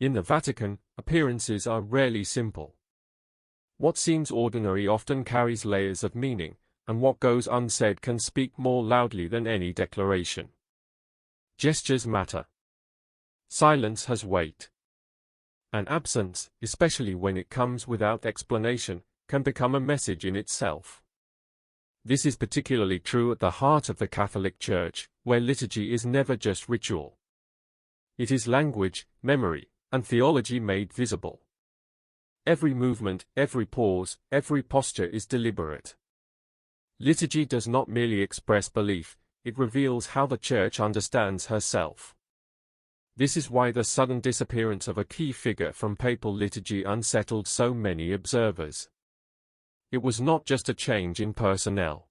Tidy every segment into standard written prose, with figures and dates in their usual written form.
In the Vatican, appearances are rarely simple. What seems ordinary often carries layers of meaning, and what goes unsaid can speak more loudly than any declaration. Gestures matter. Silence has weight. An absence, especially when it comes without explanation, can become a message in itself. This is particularly true at the heart of the Catholic Church, where liturgy is never just ritual. It is language, memory, and theology made visible. Every movement, every pause, every posture is deliberate. Liturgy does not merely express belief, it reveals how the Church understands herself. This is why the sudden disappearance of a key figure from papal liturgy unsettled so many observers. It was not just a change in personnel.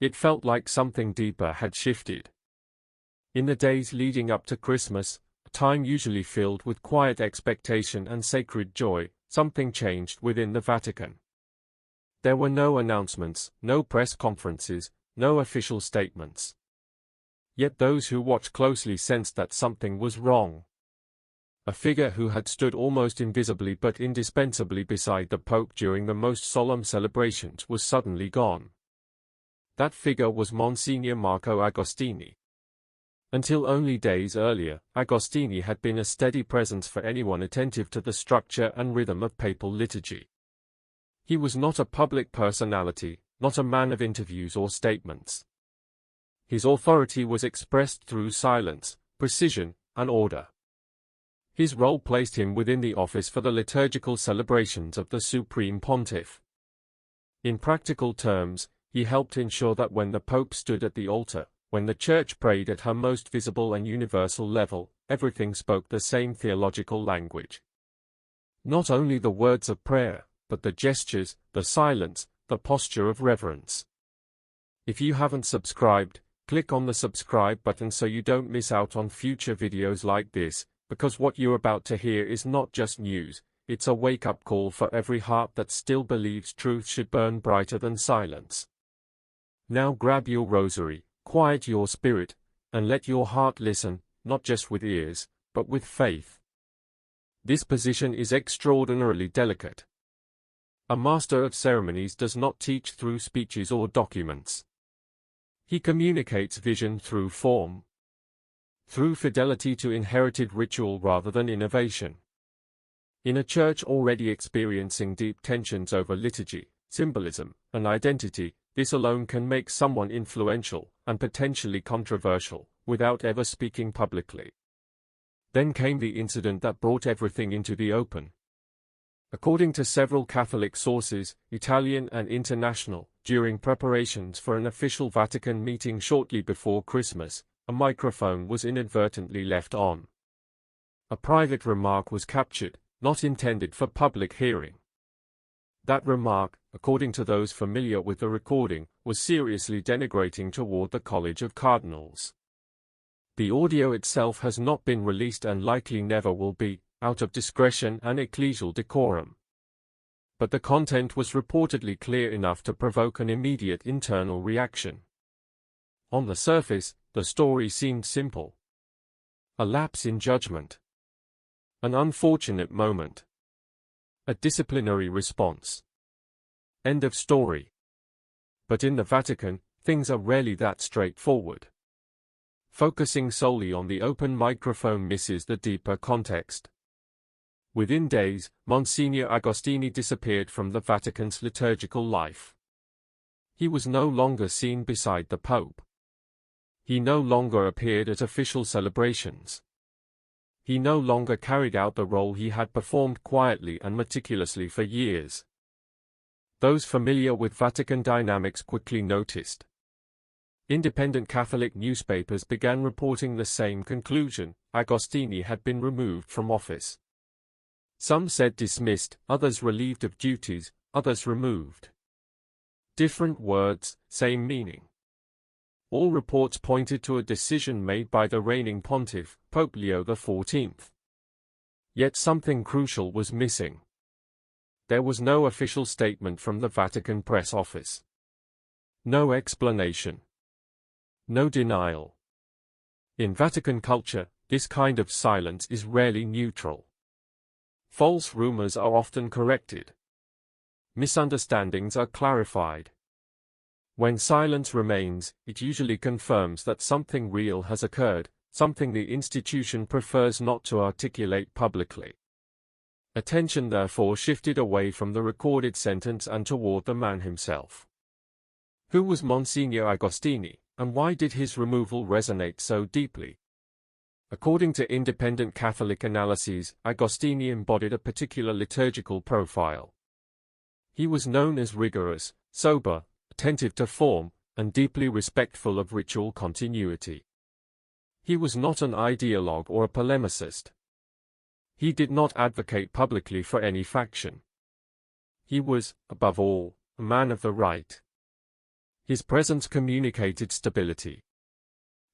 It felt like something deeper had shifted. In the days leading up to Christmas, a time usually filled with quiet expectation and sacred joy, something changed within the Vatican. There were no announcements, no press conferences, no official statements. Yet those who watched closely sensed that something was wrong. A figure who had stood almost invisibly but indispensably beside the Pope during the most solemn celebrations was suddenly gone. That figure was Monsignor Marco Agostini. Until only days earlier, Agostini had been a steady presence for anyone attentive to the structure and rhythm of papal liturgy. He was not a public personality, not a man of interviews or statements. His authority was expressed through silence, precision, and order. His role placed him within the office for the liturgical celebrations of the Supreme Pontiff. In practical terms, he helped ensure that when the Pope stood at the altar, when the Church prayed at her most visible and universal level, everything spoke the same theological language. Not only the words of prayer, but the gestures, the silence, the posture of reverence. If you haven't subscribed, click on the subscribe button so you don't miss out on future videos like this, because what you're about to hear is not just news, it's a wake-up call for every heart that still believes truth should burn brighter than silence. Now grab your rosary, quiet your spirit, and let your heart listen, not just with ears, but with faith. This position is extraordinarily delicate. A Master of Ceremonies does not teach through speeches or documents. He communicates vision through form, through fidelity to inherited ritual rather than innovation. In a church already experiencing deep tensions over liturgy, symbolism, and identity, this alone can make someone influential and potentially controversial, without ever speaking publicly. Then came the incident that brought everything into the open. According to several Catholic sources, Italian and international, during preparations for an official Vatican meeting shortly before Christmas, a microphone was inadvertently left on. A private remark was captured, not intended for public hearing. That remark, according to those familiar with the recording, was seriously denigrating toward the College of Cardinals. The audio itself has not been released and likely never will be, out of discretion and ecclesial decorum. But the content was reportedly clear enough to provoke an immediate internal reaction. On the surface, the story seemed simple. A lapse in judgment. An unfortunate moment. A disciplinary response. End of story. But in the Vatican, things are rarely that straightforward. Focusing solely on the open microphone misses the deeper context. Within days, Monsignor Agostini disappeared from the Vatican's liturgical life. He was no longer seen beside the Pope. He no longer appeared at official celebrations. He no longer carried out the role he had performed quietly and meticulously for years. Those familiar with Vatican dynamics quickly noticed. Independent Catholic newspapers began reporting the same conclusion: Agostini had been removed from office. Some said dismissed, others relieved of duties, others removed. Different words, same meaning. All reports pointed to a decision made by the reigning pontiff, Pope Leo XIV. Yet something crucial was missing. There was no official statement from the Vatican press office. No explanation. No denial. In Vatican culture, This kind of silence is rarely neutral. False rumors are often corrected. Misunderstandings are clarified. When silence remains, it usually confirms that something real has occurred, something the institution prefers not to articulate publicly. Attention therefore shifted away from the recorded sentence and toward the man himself. Who was Monsignor Agostini, and why did his removal resonate so deeply? According to independent Catholic analyses, Agostini embodied a particular liturgical profile. He was known as rigorous, sober, attentive to form, and deeply respectful of ritual continuity. He was not an ideologue or a polemicist. He did not advocate publicly for any faction. He was, above all, a man of the right. His presence communicated stability.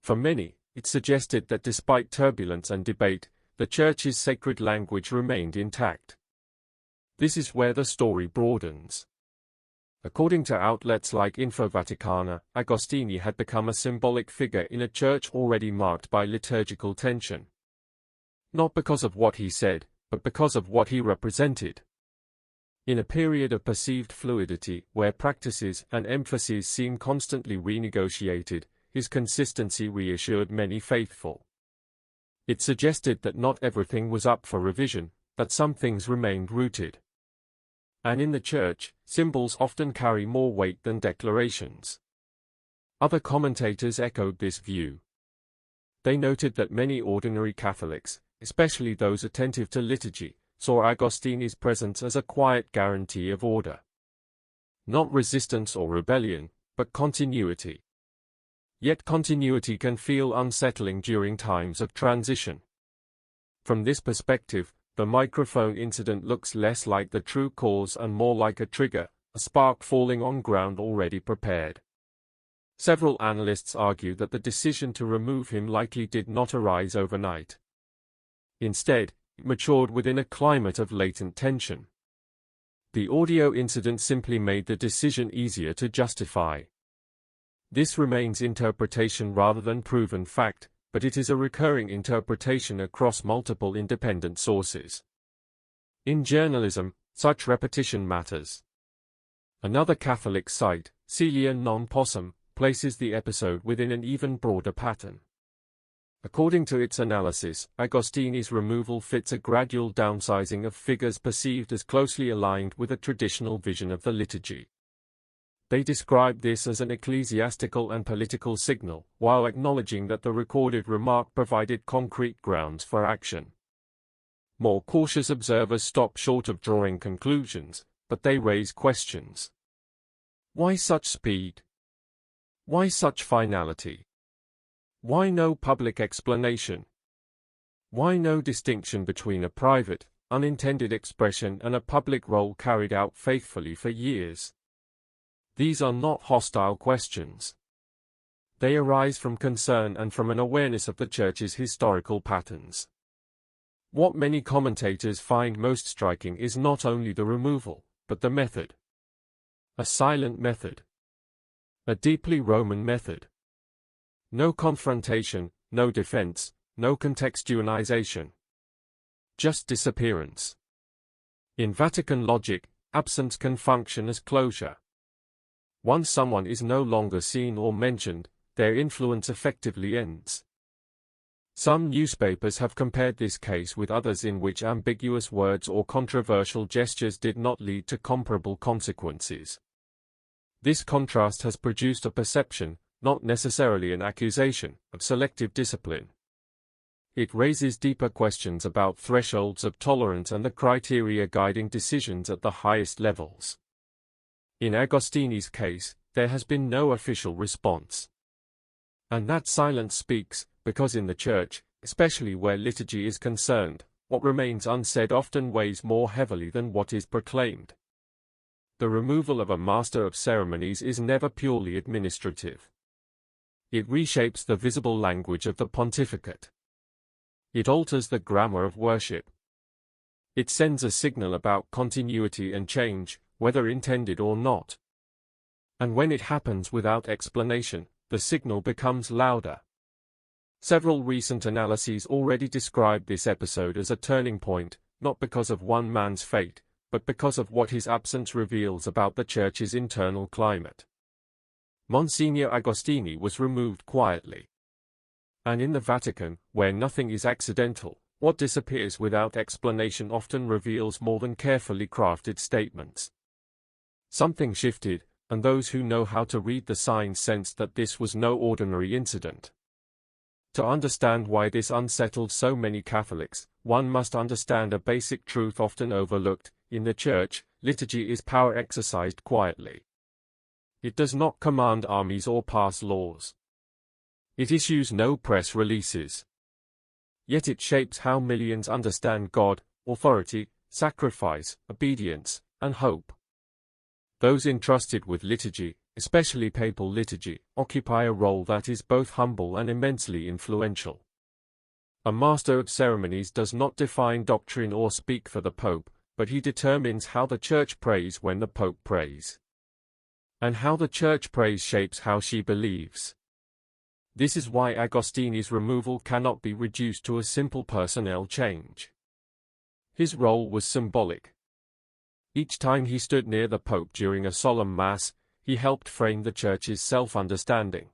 For many, it suggested that despite turbulence and debate, the Church's sacred language remained intact. This is where the story broadens. According to outlets like Info Vaticana, Agostini had become a symbolic figure in a church already marked by liturgical tension. Not because of what he said, but because of what he represented. In a period of perceived fluidity, where practices and emphases seem constantly renegotiated, his consistency reassured many faithful. It suggested that not everything was up for revision, that some things remained rooted. And in the Church, symbols often carry more weight than declarations. Other commentators echoed this view. They noted that many ordinary Catholics, especially those attentive to liturgy, saw Agostini's presence as a quiet guarantee of order. Not resistance or rebellion, but continuity. Yet continuity can feel unsettling during times of transition. From this perspective, the microphone incident looks less like the true cause and more like a trigger, a spark falling on ground already prepared. Several analysts argue that the decision to remove him likely did not arise overnight. Instead, it matured within a climate of latent tension. The audio incident simply made the decision easier to justify. This remains interpretation rather than proven fact, but it is a recurring interpretation across multiple independent sources. In journalism, such repetition matters. Another Catholic site, Celia Non Possum, places the episode within an even broader pattern. According to its analysis, Agostini's removal fits a gradual downsizing of figures perceived as closely aligned with a traditional vision of the liturgy. They describe this as an ecclesiastical and political signal, while acknowledging that the recorded remark provided concrete grounds for action. More cautious observers stop short of drawing conclusions, but they raise questions. Why such speed? Why such finality? Why no public explanation? Why no distinction between a private, unintended expression and a public role carried out faithfully for years? These are not hostile questions. They arise from concern and from an awareness of the Church's historical patterns. What many commentators find most striking is not only the removal, but the method. A silent method. A deeply Roman method. No confrontation, no defense, no contextualization. Just disappearance. In Vatican logic, absence can function as closure. Once someone is no longer seen or mentioned, their influence effectively ends. Some newspapers have compared this case with others in which ambiguous words or controversial gestures did not lead to comparable consequences. This contrast has produced a perception, not necessarily an accusation, of selective discipline. It raises deeper questions about thresholds of tolerance and the criteria guiding decisions at the highest levels. In Agostini's case, there has been no official response. And that silence speaks, because in the Church, especially where liturgy is concerned, what remains unsaid often weighs more heavily than what is proclaimed. The removal of a Master of Ceremonies is never purely administrative. It reshapes the visible language of the pontificate. It alters the grammar of worship. It sends a signal about continuity and change, whether intended or not. And when it happens without explanation, the signal becomes louder. Several recent analyses already describe this episode as a turning point, not because of one man's fate, but because of what his absence reveals about the Church's internal climate. Monsignor Agostini was removed quietly. And in the Vatican, where nothing is accidental, what disappears without explanation often reveals more than carefully crafted statements. Something shifted, and those who know how to read the signs sensed that this was no ordinary incident. To understand why this unsettled so many Catholics, one must understand a basic truth often overlooked. In the Church, liturgy is power exercised quietly. It does not command armies or pass laws. It issues no press releases. Yet it shapes how millions understand God, authority, sacrifice, obedience, and hope. Those entrusted with liturgy, especially papal liturgy, occupy a role that is both humble and immensely influential. A Master of Ceremonies does not define doctrine or speak for the Pope, but he determines how the Church prays when the Pope prays. And how the Church prays shapes how she believes. This is why Agostini's removal cannot be reduced to a simple personnel change. His role was symbolic. Each time he stood near the Pope during a solemn Mass, he helped frame the Church's self-understanding.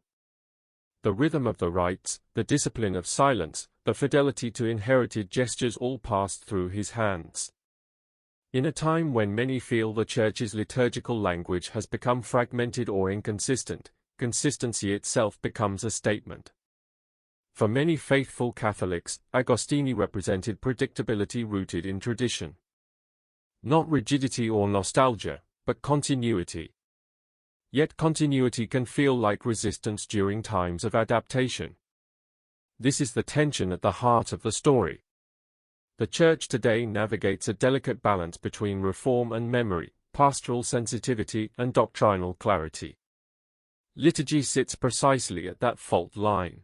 The rhythm of the rites, the discipline of silence, the fidelity to inherited gestures all passed through his hands. In a time when many feel the Church's liturgical language has become fragmented or inconsistent, consistency itself becomes a statement. For many faithful Catholics, Agostini represented predictability rooted in tradition. Not rigidity or nostalgia, but continuity. Yet continuity can feel like resistance during times of adaptation. This is the tension at the heart of the story. The Church today navigates a delicate balance between reform and memory, pastoral sensitivity and doctrinal clarity. Liturgy sits precisely at that fault line.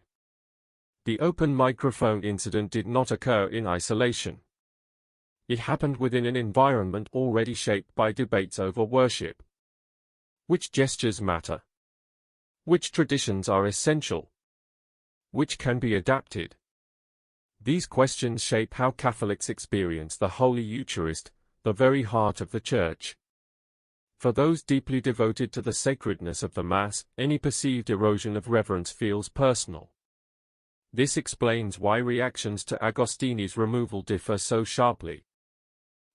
The open microphone incident did not occur in isolation. It happened within an environment already shaped by debates over worship. Which gestures matter? Which traditions are essential? Which can be adapted? These questions shape how Catholics experience the Holy Eucharist, the very heart of the Church. For those deeply devoted to the sacredness of the Mass, any perceived erosion of reverence feels personal. This explains why reactions to Agostini's removal differ so sharply.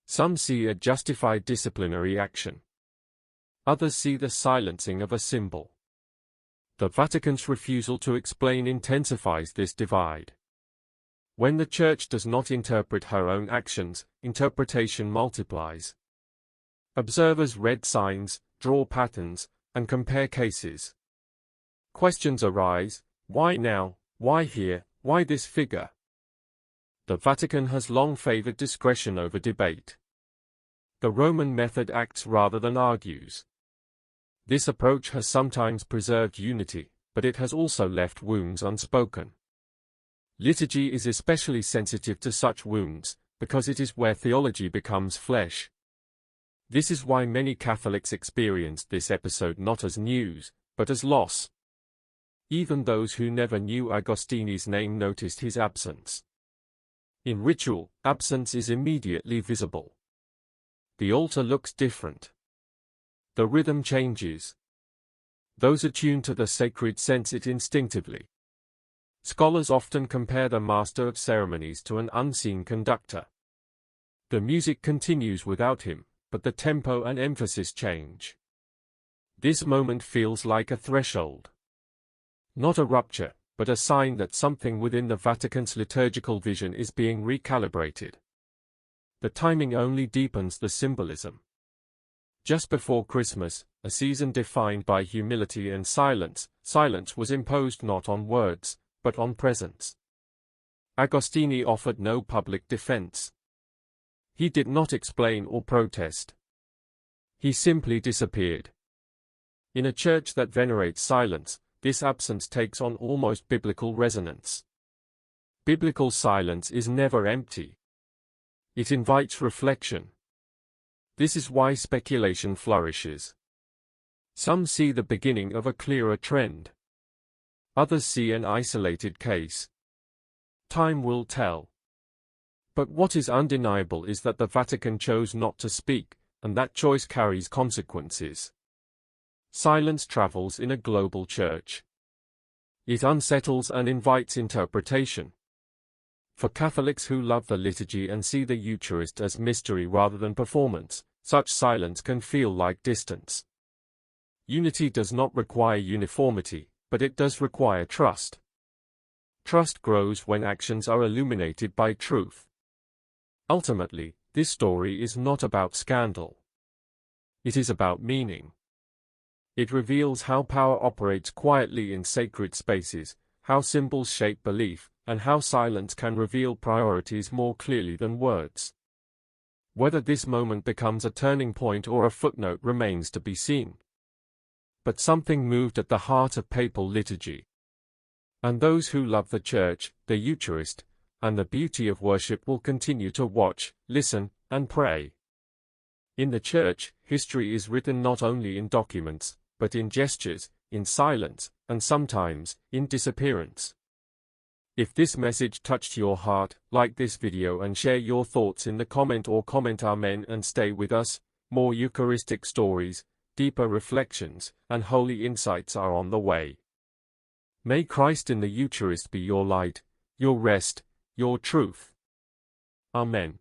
Some see a justified disciplinary action. Others see the silencing of a symbol. The Vatican's refusal to explain intensifies this divide. When the Church does not interpret her own actions, interpretation multiplies. Observers read signs, draw patterns, and compare cases. Questions arise: why now? Why here? Why this figure? The Vatican has long favored discretion over debate. The Roman method acts rather than argues. This approach has sometimes preserved unity, but it has also left wounds unspoken. Liturgy is especially sensitive to such wounds, because it is where theology becomes flesh. This is why many Catholics experienced this episode not as news, but as loss. Even those who never knew Agostini's name noticed his absence. In ritual, absence is immediately visible. The altar looks different. The rhythm changes. Those attuned to the sacred sense it instinctively. Scholars often compare the Master of Ceremonies to an unseen conductor. The music continues without him, but the tempo and emphasis change. This moment feels like a threshold. Not a rupture, but a sign that something within the Vatican's liturgical vision is being recalibrated. The timing only deepens the symbolism. Just before Christmas, a season defined by humility and silence, silence was imposed not on words, but on presence. Agostini offered no public defense. He did not explain or protest. He simply disappeared. In a church that venerates silence, this absence takes on almost biblical resonance. Biblical silence is never empty. It invites reflection. This is why speculation flourishes. Some see the beginning of a clearer trend. Others see an isolated case. Time will tell. But what is undeniable is that the Vatican chose not to speak, and that choice carries consequences. Silence travels in a global church. It unsettles and invites interpretation. For Catholics who love the liturgy and see the Eucharist as mystery rather than performance, such silence can feel like distance. Unity does not require uniformity, but it does require trust. Trust grows when actions are illuminated by truth. Ultimately, this story is not about scandal. It is about meaning. It reveals how power operates quietly in sacred spaces, how symbols shape belief, and how silence can reveal priorities more clearly than words. Whether this moment becomes a turning point or a footnote remains to be seen. But something moved at the heart of papal liturgy. And those who love the Church, the Eucharist, and the beauty of worship will continue to watch, listen, and pray. In the Church, history is written not only in documents, but in gestures, in silence, and sometimes, in disappearance. If this message touched your heart, like this video and share your thoughts in the comment or comment Amen and stay with us. More Eucharistic stories, deeper reflections, and holy insights are on the way. May Christ in the Eucharist be your light, your rest, your truth. Amen.